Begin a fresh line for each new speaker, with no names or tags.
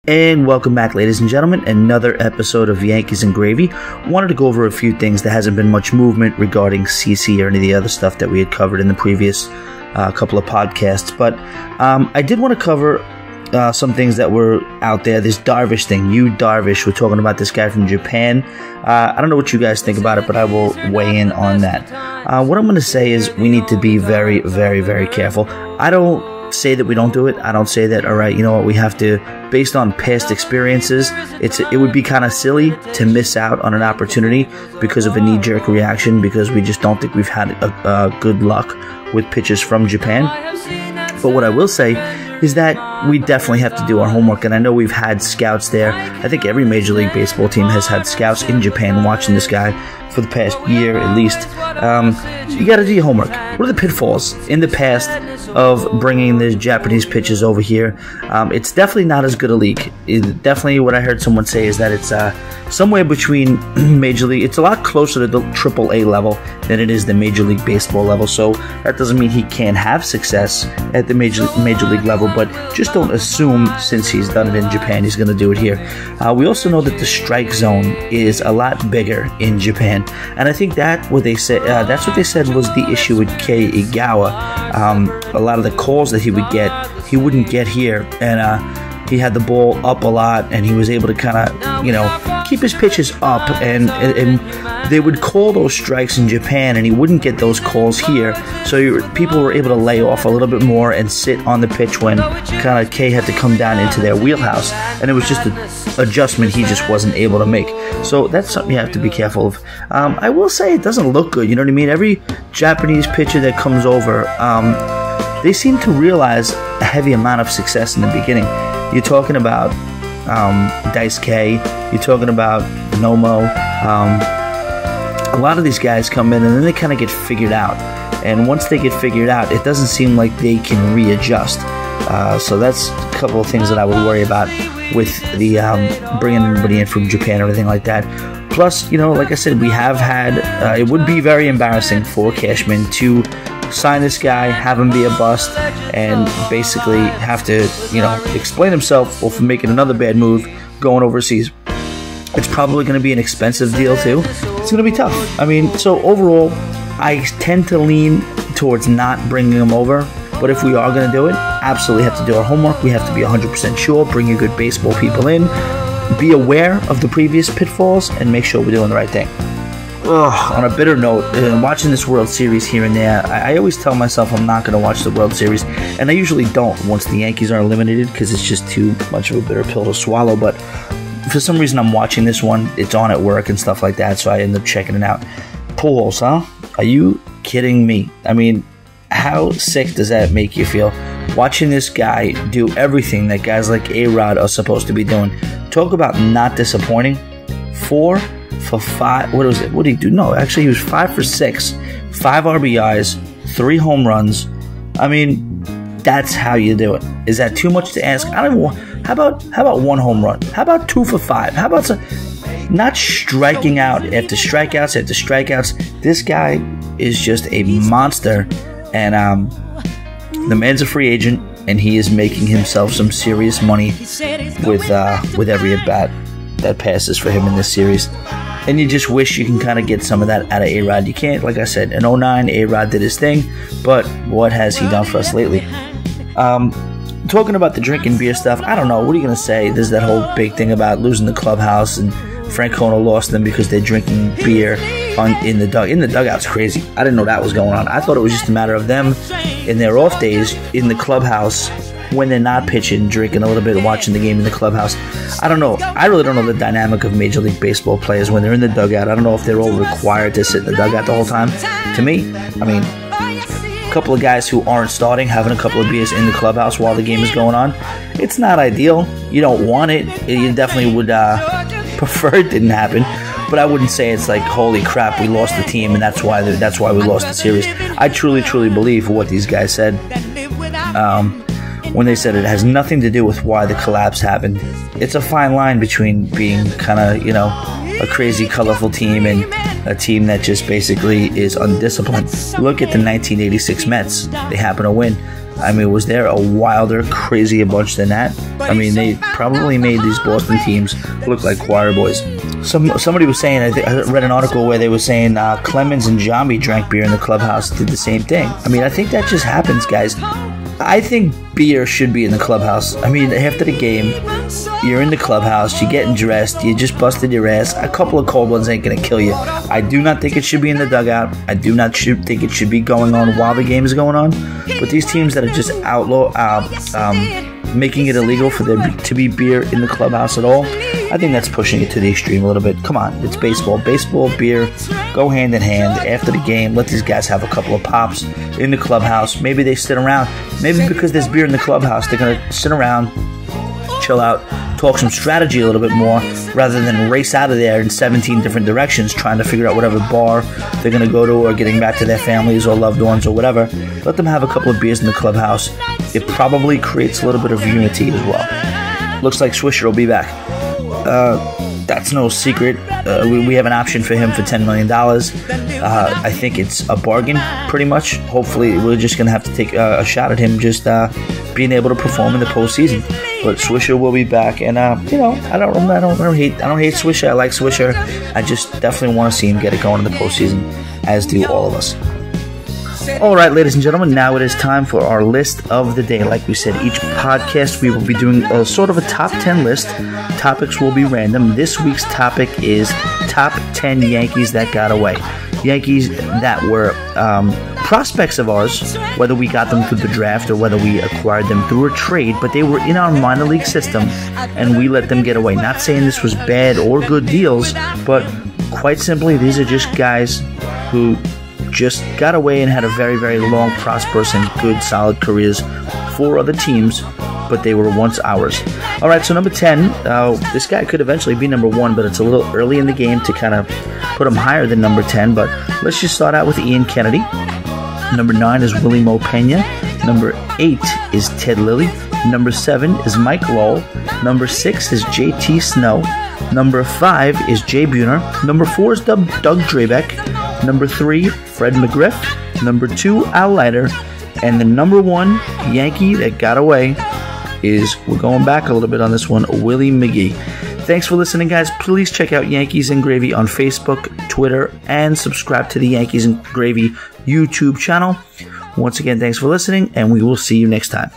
And welcome back, ladies and gentlemen, another episode of Yankees and Gravy. Wanted to go over a few things. There hasn't been much movement regarding CC or any of the other stuff that we had covered in the previous couple of podcasts, but I did want to cover some things that were out there. This Darvish thing, Darvish, we're talking about this guy from Japan. I don't know what you guys think about it, but I will weigh in on that. What I'm going to say is we need to be very, very, very careful. I don't say that we don't do it. I don't say that, all right, you know what, we have to, based on past experiences, it would be kind of silly to miss out on an opportunity because of a knee-jerk reaction, because we just don't think we've had good luck with pitches from Japan. But what I will say is that we definitely have to do our homework, and I know we've had scouts there. I think every Major League Baseball team has had scouts in Japan watching this guy for the past year at least. You got to do your homework. What are the pitfalls in the past of bringing the Japanese pitchers over here? It's definitely not as good a league. Definitely what I heard someone say is that it's somewhere between Major League. It's a lot closer to the AAA level than it is the Major League Baseball level. So that doesn't mean he can't have success at the Major League level, but just don't assume since he's done it in Japan, he's going to do it here. We also know that the strike zone is a lot bigger in Japan, and I think that's what they said was the issue with Kei Igawa. A lot of the calls that he would get, he wouldn't get here, and he had the ball up a lot, and he was able to kind of, keep his pitches up, and they would call those strikes in Japan, and he wouldn't get those calls here. So people were able to lay off a little bit more and sit on the pitch when kind of Kei had to come down into their wheelhouse, and it was just an adjustment he just wasn't able to make. So that's something you have to be careful of. I will say it doesn't look good, you know what I mean? Every Japanese pitcher that comes over, they seem to realize a heavy amount of success in the beginning. You're talking about Daisuke, you're talking about Nomo. A lot of these guys come in and then they kind of get figured out. And once they get figured out, it doesn't seem like they can readjust. So that's a couple of things that I would worry about with the bringing everybody in from Japan or anything like that. Plus, like I said, we have had, it would be very embarrassing for Cashman to sign this guy, have him be a bust, and basically have to, explain himself for making another bad move going overseas. It's probably going to be an expensive deal too. It's going to be tough. So overall, I tend to lean towards not bringing him over. But if we are going to do it, absolutely have to do our homework. We have to be 100% sure, bring your good baseball people in, be aware of the previous pitfalls, and make sure we're doing the right thing. On a bitter note, watching this World Series here and there, I always tell myself I'm not going to watch the World Series, and I usually don't once the Yankees are eliminated because it's just too much of a bitter pill to swallow. But for some reason, I'm watching this one. It's on at work and stuff like that, so I end up checking it out. Pujols, huh? Are you kidding me? How sick does that make you feel? Watching this guy do everything that guys like A-Rod are supposed to be doing. Talk about not disappointing. 4 for 5. What was it? What did he do? No, actually, he was 5 for 6. 5 RBIs, 3 home runs. That's how you do it. Is that too much to ask? I don't know. How about 1 home run? How about 2 for 5? How about not striking out after strikeouts after strikeouts? This guy is just a monster, and the man's a free agent, and he is making himself some serious money with every at bat that passes for him in this series. And you just wish you can kind of get some of that out of A-Rod. You can't, like I said, in 09, A-Rod did his thing, but what has he done for us lately? Talking about the drinking beer stuff, I don't know. What are you going to say? There's that whole big thing about losing the clubhouse, and Francona lost them because they're drinking beer in the dugout's crazy. I didn't know that was going on. I thought it was just a matter of them in their off days in the clubhouse when they're not pitching, drinking a little bit, watching the game in the clubhouse. I don't know. I really don't know the dynamic of Major League Baseball players when they're in the dugout. I don't know if they're all required to sit in the dugout the whole time. To me, a couple of guys who aren't starting having a couple of beers in the clubhouse while the game is going on, it's not ideal. You don't want it. You definitely would prefer it didn't happen. But I wouldn't say it's like, holy crap, we lost the team and that's why we lost the series. I truly believe what these guys said when they said it has nothing to do with why the collapse happened. It's a fine line between being kind of, a crazy, colorful team and a team that just basically is undisciplined. Look at the 1986 Mets. They happen to win. I mean, was there a wilder, crazier bunch than that? I mean, they probably made these Boston teams look like choir boys. Somebody was saying, I read an article where they were saying Clemens and Giambi drank beer in the clubhouse, did the same thing. I mean, I think that just happens, guys. I think beer should be in the clubhouse. I mean, after the game, you're in the clubhouse, you're getting dressed, you just busted your ass. A couple of cold ones ain't going to kill you. I do not think it should be in the dugout. I do not think it should be going on while the game is going on. But these teams that are just making it illegal for there to be beer in the clubhouse at all, I think that's pushing it to the extreme a little bit. Come on, it's baseball. Baseball, beer, go hand in hand. After the game, let these guys have a couple of pops in the clubhouse. Maybe they sit around. Maybe because there's beer in the clubhouse, they're going to sit around, chill out, talk some strategy a little bit more, rather than race out of there in 17 different directions trying to figure out whatever bar they're going to go to or getting back to their families or loved ones or whatever. Let them have a couple of beers in the clubhouse. It probably creates a little bit of unity as well. Looks like Swisher will be back. That's no secret. We have an option for him for $10 million. I think it's a bargain, pretty much. Hopefully, we're just going to have to take a shot at him just being able to perform in the postseason. But Swisher will be back, and you know, I don't hate Swisher. I like Swisher. I just definitely want to see him get it going in the postseason, as do all of us. All right, ladies and gentlemen, now it is time for our list of the day. Like we said, each podcast we will be doing a sort of a top 10 list. Topics will be random. This week's topic is top 10 Yankees that got away. Yankees that were prospects of ours, whether we got them through the draft or whether we acquired them through a trade, but they were in our minor league system and we let them get away. Not saying this was bad or good deals, but quite simply, these are just guys who just got away and had a very, very long, prosperous, and good, solid careers for other teams, but they were once ours. All right, so number 10, this guy could eventually be number 1, but it's a little early in the game to kind of put him higher than number 10, but let's just start out with Ian Kennedy. Number 9 is Willie Mo Pena. Number 8 is Ted Lilly. Number 7 is Mike Lowell. Number 6 is JT Snow. Number 5 is Jay Buhner. Number 4 is Doug Drabeck. Number 3, Fred McGriff. Number 2, Al Leiter. And the number 1 Yankee that got away is, we're going back a little bit on this one, Willie McGee. Thanks for listening, guys. Please check out Yankees and Gravy on Facebook, Twitter, and subscribe to the Yankees and Gravy YouTube channel. Once again, thanks for listening, and we will see you next time.